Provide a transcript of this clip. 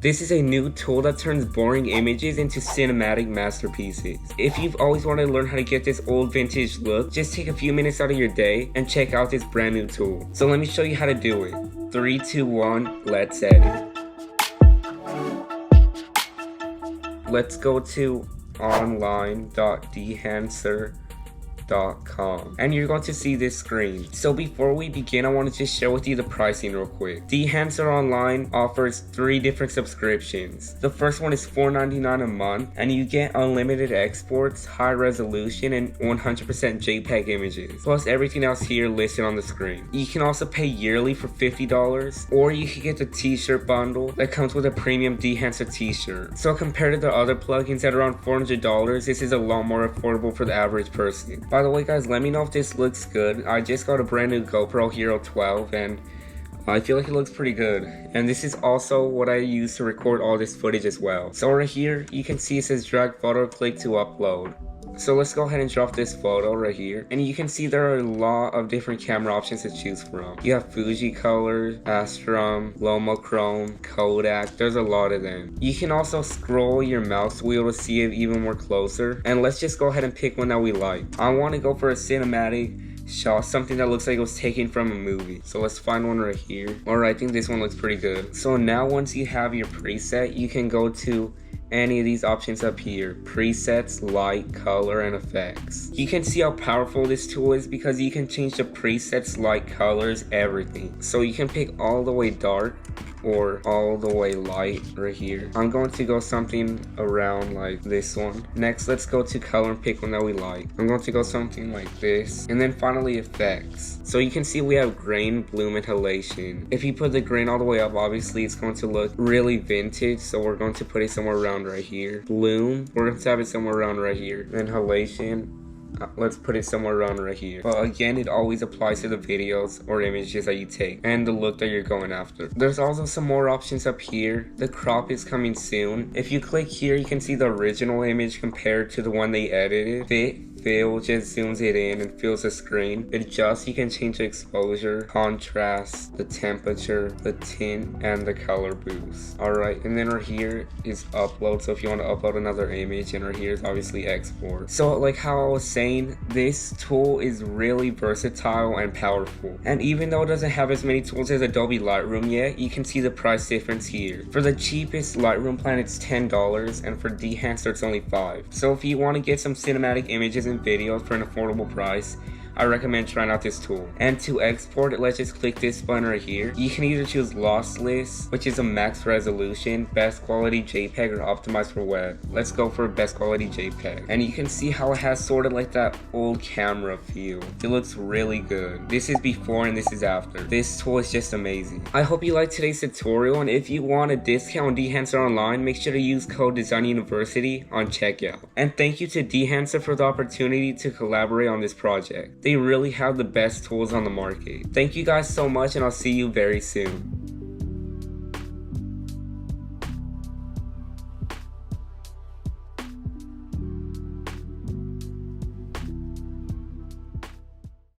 This is a new tool that turns boring images into cinematic masterpieces. If you've always wanted to learn how to get this old vintage look, just take a few minutes out of your day and check out this brand new tool. So let me show you how to do it. 3, 2, 1, let's edit. Let's go to online.dehancer.com and you're going to see this screen. So before we begin, I want to just share with you the pricing real quick. Dehancer Online offers 3 different subscriptions. The first one is $4.99 a month and you get unlimited exports, high resolution, and 100% JPEG images, plus everything else here listed on the screen. You can also pay yearly for $50, or you can get the t-shirt bundle that comes with a premium Dehancer t-shirt. So compared to the other plugins at around $400, this is a lot more affordable for the average person. By the way guys, let me know if this looks good. I just got a brand new GoPro Hero 12 and I feel like it looks pretty good. And this is also what I use to record all this footage as well. So right here, you can see it says drag photo, click to upload. So let's go ahead and drop this photo right here. And you can see there are a lot of different camera options to choose from. You have Fuji colors, Astrum, Lomochrome, Kodak. There's a lot of them. You can also scroll your mouse wheel to see it even more closer. And let's just go ahead and pick one that we like. I want to go for a cinematic shot, something that looks like it was taken from a movie. So let's find one right here. Alright, I think this one looks pretty good. So now once you have your preset, you can go to any of these options up here: presets, light, color, and effects. You can see how powerful this tool is because you can change the presets, light, colors, everything. So you can pick all the way dark or all the way light right here. I'm going to go something around like this one. Next, let's go to color and pick one that we like. I'm going to go something like this. And then finally effects. So you can see we have grain, bloom, and halation. If you put the grain all the way up, obviously it's going to look really vintage. So we're going to put it somewhere around right here. Bloom, we're going to have it somewhere around right here. Then halation, let's put it somewhere around right here. But again, it always applies to the videos or images that you take and the look that you're going after. There's also some more options up here. The crop is coming soon. If you click here, you can see the original image compared to the one they edited. Fill just zooms it in and fills the screen. Adjust, you can change the exposure, contrast, the temperature, the tint, and the color boost. Alright, and then right here is upload. So if you want to upload another image, and right here is obviously export. So like how I was saying, this tool is really versatile and powerful. And even though it doesn't have as many tools as Adobe Lightroom yet, you can see the price difference here. For the cheapest Lightroom plan, it's $10, and for Dehancer, it's only $5. So if you want to get some cinematic images and videos for an affordable price, I recommend trying out this tool. And to export it, let's just click this button right here. You can either choose lossless, which is a max resolution, best quality JPEG, or optimized for web. Let's go for best quality JPEG. And you can see how it has sort of like that old camera feel. It looks really good. This is before and this is after. This tool is just amazing. I hope you liked today's tutorial, and if you want a discount on Dehancer Online, make sure to use code DesignUniversity on checkout. And thank you to Dehancer for the opportunity to collaborate on this project. They really have the best tools on the market. Thank you guys so much, and I'll see you very soon.